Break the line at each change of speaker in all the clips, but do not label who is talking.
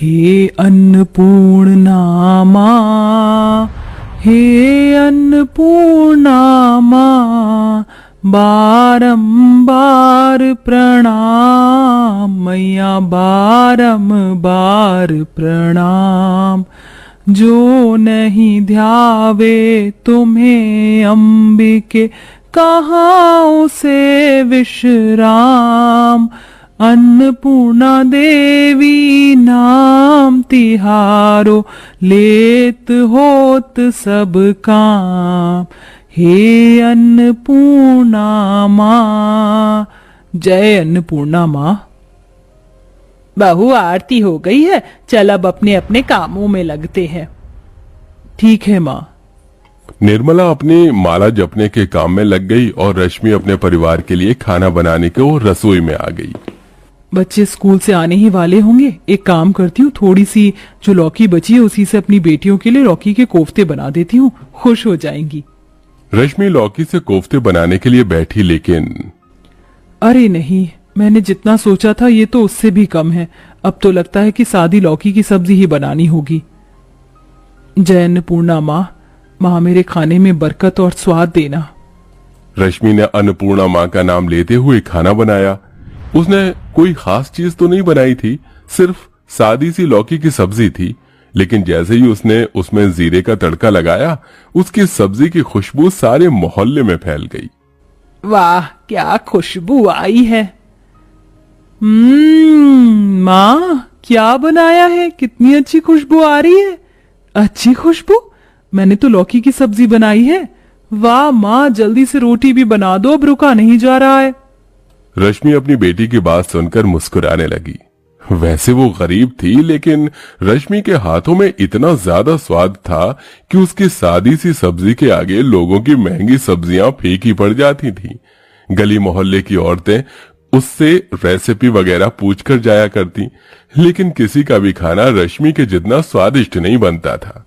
हे अन्नपूर्णा माँ, हे अन्नपूर्णा माँ, बारंबार प्रणाम मैया, बारंबार प्रणाम। जो नहीं ध्यावे तुम्हें अंबिके, कहाँ उसे विश्राम। अन्नपूर्णा देवी नाम तिहारो, लेत होत सब काम। हे अन्नपूर्णा माँ। जय अन्नपूर्णा माँ। बहू आरती हो गई है, चल अब अपने अपने कामों में लगते हैं। ठीक है माँ।
निर्मला अपनी माला जपने के काम में लग गई और रश्मि अपने परिवार के लिए खाना बनाने को रसोई में आ गई।
बच्चे स्कूल से आने ही वाले होंगे, एक काम करती हूँ, थोड़ी सी जो लौकी बची है उसी से अपनी बेटियों के लिए लौकी के कोफ्ते बना देती हूँ, खुश हो जाएंगी।
रश्मि लौकी से कोफ्ते बनाने के लिए बैठी, लेकिन
अरे नहीं, मैंने जितना सोचा था ये तो उससे भी कम है। अब तो लगता है कि सादी लौकी की सब्जी ही बनानी होगी। जय अन्नपूर्णा माँ, माँ मेरे खाने में बरकत और स्वाद देना।
रश्मि ने अन्नपूर्णा माँ का नाम लेते हुए खाना बनाया। उसने कोई खास चीज तो नहीं बनाई थी, सिर्फ सादी सी लौकी की सब्जी थी, लेकिन जैसे ही उसने उसमें जीरे का तड़का लगाया, उसकी सब्जी की खुशबू सारे मोहल्ले में फैल गई।
वाह क्या खुशबू आई है। माँ क्या बनाया है, कितनी अच्छी खुशबू आ रही है। अच्छी खुशबू, मैंने तो लौकी की सब्जी बनाई है। वाह माँ, जल्दी से रोटी भी बना दो, अब रुका नहीं जा रहा है।
रश्मि अपनी बेटी की बात सुनकर मुस्कुराने लगी। वैसे वो गरीब थी, लेकिन रश्मि के हाथों में इतना ज्यादा स्वाद था कि उसकी सादी सी सब्जी के आगे लोगों की महंगी सब्जियां फीकी पड़ जाती थी। गली मोहल्ले की औरतें उससे रेसिपी वगैरह पूछकर जाया करती, लेकिन किसी का भी खाना रश्मि के जितना स्वादिष्ट नहीं बनता था।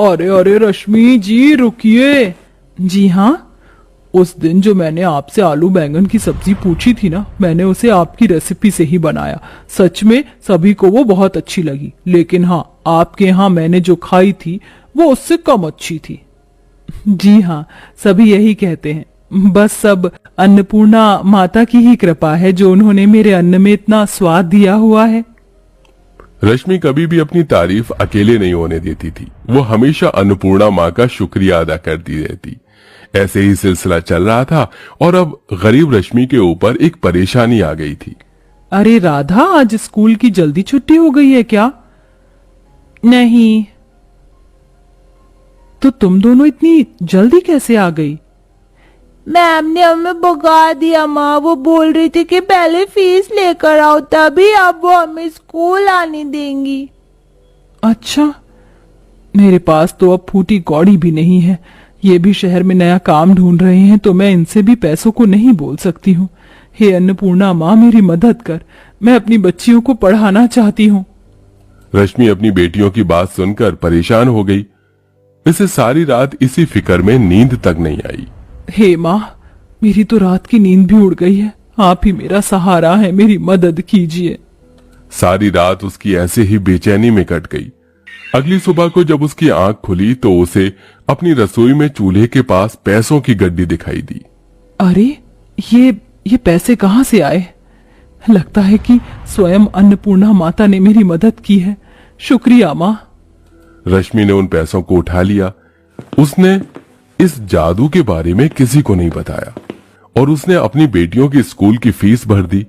अरे अरे रश्मि जी रुकिए। जी हाँ, उस दिन जो मैंने आपसे आलू बैंगन की सब्जी पूछी थी ना, मैंने उसे आपकी रेसिपी से ही बनाया। सच में सभी को वो बहुत अच्छी लगी, लेकिन हाँ, आपके यहाँ मैंने जो खाई थी वो उससे कम अच्छी थी। जी हाँ, सभी यही कहते हैं। बस सब अन्नपूर्णा माता की ही कृपा है जो उन्होंने मेरे अन्न में इतना स्वाद दिया हुआ है।
रश्मि कभी भी अपनी तारीफ अकेले नहीं होने देती थी, वो हमेशा अन्नपूर्णा माँ का शुक्रिया अदा करती रहती। ऐसे ही सिलसिला चल रहा था और अब गरीब रश्मि के ऊपर एक परेशानी आ गई थी।
अरे राधा, आज स्कूल की जल्दी छुट्टी हो गई है क्या? नहीं। तो तुम दोनों इतनी जल्दी कैसे आ गई?
मैम ने हमें भगा दिया माँ, वो बोल रही थी कि पहले फीस लेकर आओ तभी अब वो हमें स्कूल आने देंगी।
अच्छा, मेरे पास तो अब फूटी कौड़ी भी नहीं है। ये भी शहर में नया काम ढूंढ रहे हैं तो मैं इनसे भी पैसों को नहीं बोल सकती हूँ। हे अन्नपूर्णा माँ, मेरी मदद कर, मैं अपनी बच्चियों को पढ़ाना चाहती हूँ।
रश्मि अपनी बेटियों की बात सुनकर परेशान हो गई। इसे सारी रात इसी फिक्र में नींद तक नहीं आई।
हे माँ, मेरी तो रात की नींद भी उड़ गई है। आप ही मेरा सहारा है, मेरी मदद कीजिए।
सारी रात उसकी ऐसे ही बेचैनी में कट गई। अगली सुबह को जब उसकी आंख खुली तो उसे अपनी रसोई में चूल्हे के पास पैसों की गड्डी दिखाई दी।
अरे ये पैसे कहाँ से आए? लगता है कि स्वयं अन्नपूर्णा माता ने मेरी मदद की है। शुक्रिया माँ।
रश्मि ने उन पैसों को उठा लिया। उसने इस जादू के बारे में किसी को नहीं बताया और उसने अपनी बेटियों की स्कूल की फीस भर दी।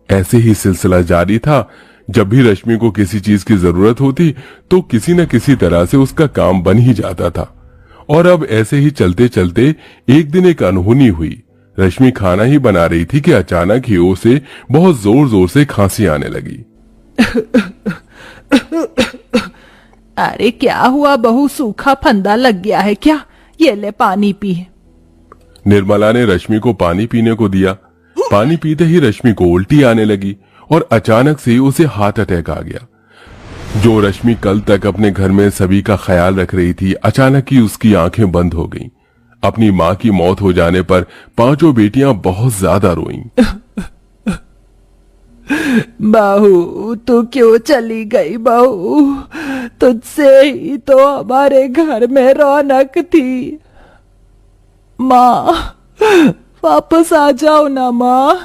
ऐसे ही सिलसिला जारी था। जब भी रश्मि को किसी चीज की जरूरत होती तो किसी न किसी तरह से उसका काम बन ही जाता था। और अब ऐसे ही चलते चलते एक दिन एक अनहोनी हुई। रश्मि खाना ही बना रही थी कि अचानक ही उसे बहुत जोर जोर से खांसी आने लगी।
अरे क्या हुआ बहू, सूखा फंदा लग गया है क्या? ये ले पानी पी।
निर्मला ने रश्मि को पानी पीने को दिया। पानी पीते ही रश्मि को उल्टी आने लगी और अचानक से उसे हार्ट अटैक आ गया। जो रश्मि कल तक अपने घर में सभी का ख्याल रख रही थी, अचानक ही उसकी आंखें बंद हो गईं। अपनी मां की मौत हो जाने पर पांचों बेटियां बहुत ज्यादा रोईं।
बहू तू क्यों चली गई बहू? तुझसे ही तो हमारे घर में रौनक थी। माँ वापस आ जाओ ना माँ।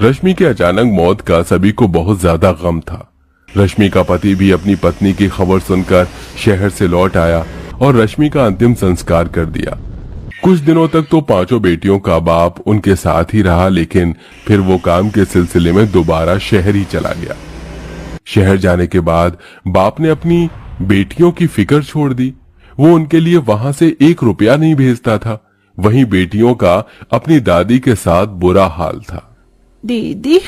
रश्मि के अचानक मौत का सभी को बहुत ज्यादा गम था। रश्मि का पति भी अपनी पत्नी की खबर सुनकर शहर से लौट आया और रश्मि का अंतिम संस्कार कर दिया। कुछ दिनों तक तो पांचों बेटियों का बाप उनके साथ ही रहा, लेकिन फिर वो काम के सिलसिले में दोबारा शहर ही चला गया। शहर जाने के बाद बाप ने अपनी बेटियों की फिक्र छोड़ दी। वो उनके लिए वहां से 1 रुपया नहीं भेजता था। वहीं बेटियों का अपनी दादी के साथ बुरा हाल था।
दीदी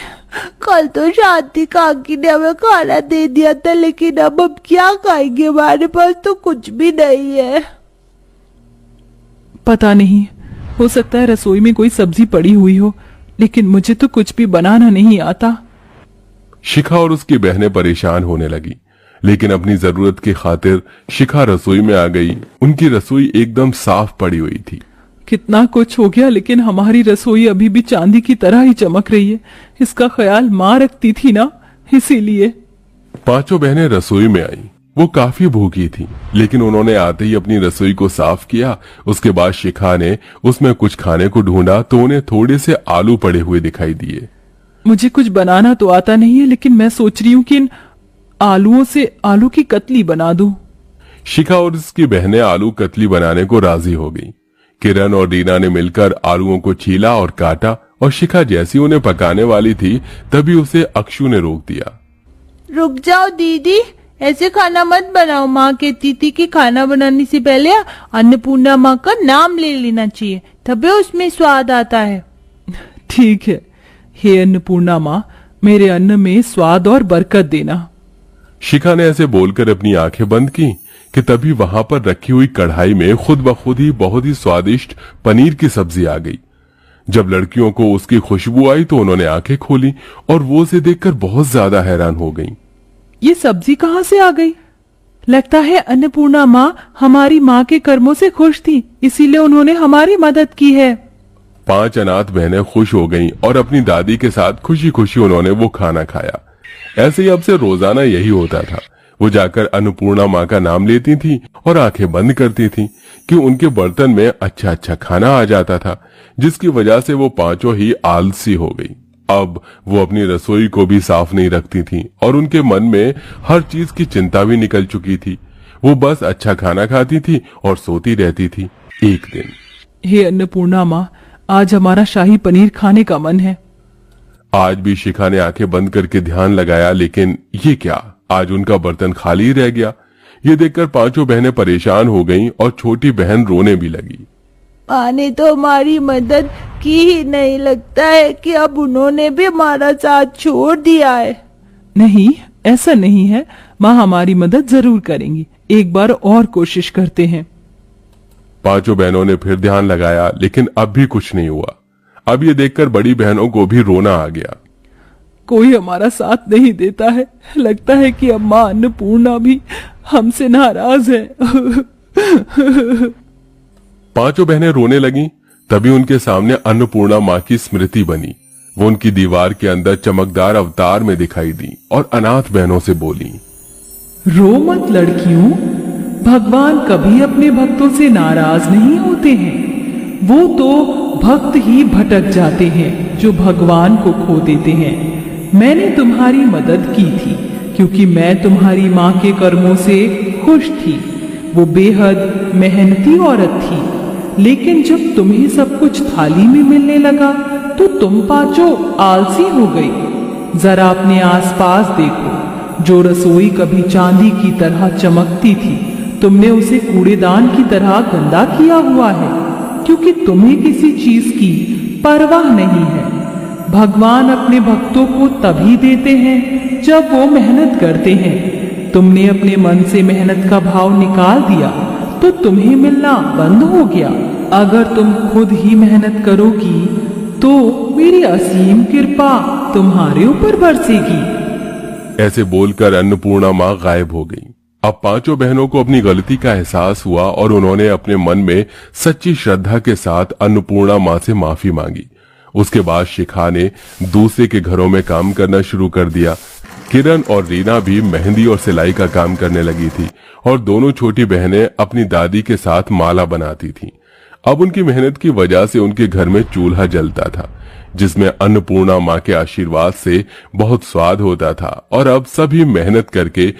कल तो शांति काकी ने हमें खाना दे दिया था, लेकिन अब हम क्या खाएंगे? हमारे पास तो कुछ भी नहीं है।
पता नहीं, हो सकता है रसोई में कोई सब्जी पड़ी हुई हो, लेकिन मुझे तो कुछ भी बनाना नहीं आता।
शिखा और उसकी बहनें परेशान होने लगी, लेकिन अपनी जरूरत की खातिर शिखा रसोई में आ गई। उनकी रसोई एकदम साफ पड़ी हुई थी।
कितना कुछ हो गया, लेकिन हमारी रसोई अभी भी चांदी की तरह ही चमक रही है। इसका ख्याल माँ रखती थी ना, इसीलिए।
पांचों बहनें रसोई में आई। वो काफी भूखी थी, लेकिन उन्होंने आते ही अपनी रसोई को साफ किया। उसके बाद शिखा ने उसमें कुछ खाने को ढूंढा तो उन्हें थोड़े से आलू पड़े हुए दिखाई दिए।
मुझे कुछ बनाना तो आता नहीं है, लेकिन मैं सोच रही हूँ कि इन आलूओं से आलू की कतली बना दूं।
शिखा और उसकी बहनें आलू कतली बनाने को राजी हो गई। किरण और रीना ने मिलकर आलूओं को छीला और काटा, और शिखा जैसी उन्हें पकाने वाली थी तभी उसे अक्षु ने रोक दिया।
रुक जाओ दीदी, ऐसे खाना मत बनाओ। माँ कहती थी कि खाना बनाने से पहले अन्नपूर्णा माँ का नाम ले लेना चाहिए, तभी उसमें स्वाद आता है।
ठीक है, हे अन्नपूर्णा माँ, मेरे अन्न में स्वाद और बरकत देना।
शिखा ने ऐसे बोलकर अपनी आंखें बंद की कि तभी वहां पर रखी हुई कढ़ाई में खुद ब खुद ही बहुत ही स्वादिष्ट पनीर की सब्जी आ गई। जब लड़कियों को उसकी खुशबू आई तो उन्होंने आंखें खोली और वो उसे देखकर बहुत ज्यादा हैरान हो गईं।
ये सब्जी कहाँ से आ गई? लगता है अन्नपूर्णा माँ हमारी माँ के कर्मों से खुश थी, इसीलिए उन्होंने हमारी मदद की है।
5 अनाथ बहनें खुश हो गईं और अपनी दादी के साथ खुशी खुशी उन्होंने वो खाना खाया। ऐसे ही अब से रोजाना यही होता था। वो जाकर अन्नपूर्णा माँ का नाम लेती थी और आंखें बंद करती थी कि उनके बर्तन में अच्छा अच्छा खाना आ जाता था, जिसकी वजह से वो पांचों ही आलसी हो गई। अब वो अपनी रसोई को भी साफ नहीं रखती थी और उनके मन में हर चीज की चिंता भी निकल चुकी थी। वो बस अच्छा खाना खाती थी और सोती रहती थी। एक दिन,
हे अन्नपूर्णा माँ, आज हमारा शाही पनीर खाने का मन है।
आज भी शिखा ने आंखें बंद करके ध्यान लगाया, लेकिन ये क्या, आज उनका बर्तन खाली रह गया। ये देखकर पांचों बहनें परेशान हो गईं और छोटी बहन रोने भी लगी।
माँ ने तो हमारी मदद की ही नहीं, लगता है कि अब उन्होंने भी हमारा साथ छोड़ दिया है।
नहीं, ऐसा नहीं है, माँ हमारी मदद जरूर करेंगी। एक बार और कोशिश करते हैं।
पांचों बहनों ने फिर ध्यान लगाया, लेकिन अब भी कुछ नहीं हुआ। अब ये देखकर बड़ी बहनों को भी रोना आ गया।
कोई हमारा साथ नहीं देता है। लगता है कि अब माँ अन्नपूर्णा भी हमसे नाराज है।
पांचों बहनें रोने लगीं। तभी उनके सामने अन्नपूर्णा माँ की स्मृति बनी। वो उनकी दीवार के अंदर चमकदार अवतार में दिखाई दी और अनाथ बहनों से बोली,
रो मत लड़कियों, भगवान कभी अपने भक्तों से नाराज नहीं होते हैं। वो तो भक्त ही भटक जाते हैं जो भगवान को खो देते हैं। मैंने तुम्हारी मदद की थी क्योंकि मैं तुम्हारी माँ के कर्मों से खुश थी। वो बेहद मेहनती औरत थी, लेकिन जब तुम्हें सब कुछ थाली में मिलने लगा तो तुम पांचों आलसी हो गई। जरा अपने आसपास देखो, जो रसोई कभी चांदी की तरह चमकती थी, तुमने उसे कूड़ेदान की तरह गंदा किया हुआ है, क्योंकि तुम्हें किसी चीज की परवाह नहीं है। भगवान अपने भक्तों को तभी देते हैं जब वो मेहनत करते हैं। तुमने अपने मन से मेहनत का भाव निकाल दिया तो तुम्हें मिलना बंद हो गया। अगर तुम खुद ही मेहनत करोगी तो मेरी असीम कृपा तुम्हारे ऊपर बरसेगी।
ऐसे बोलकर अन्नपूर्णा माँ गायब हो गई। अब पांचों बहनों को अपनी गलती का एहसास हुआ और उन्होंने अपने मन में सच्ची श्रद्धा के साथ अन्नपूर्णा माँ से माफी मांगी। उसके बाद शिखा ने दूसरे के घरों में काम करना शुरू कर दिया। किरण और रीना भी मेहंदी और सिलाई का काम करने लगी थी और दोनों छोटी बहनें अपनी दादी के साथ माला बनाती थीं। अब उनकी मेहनत की वजह से उनके घर में चूल्हा जलता था, जिसमें अन्नपूर्णा माँ के आशीर्वाद से बहुत स्वाद होता था और अब सभी मेहनत करके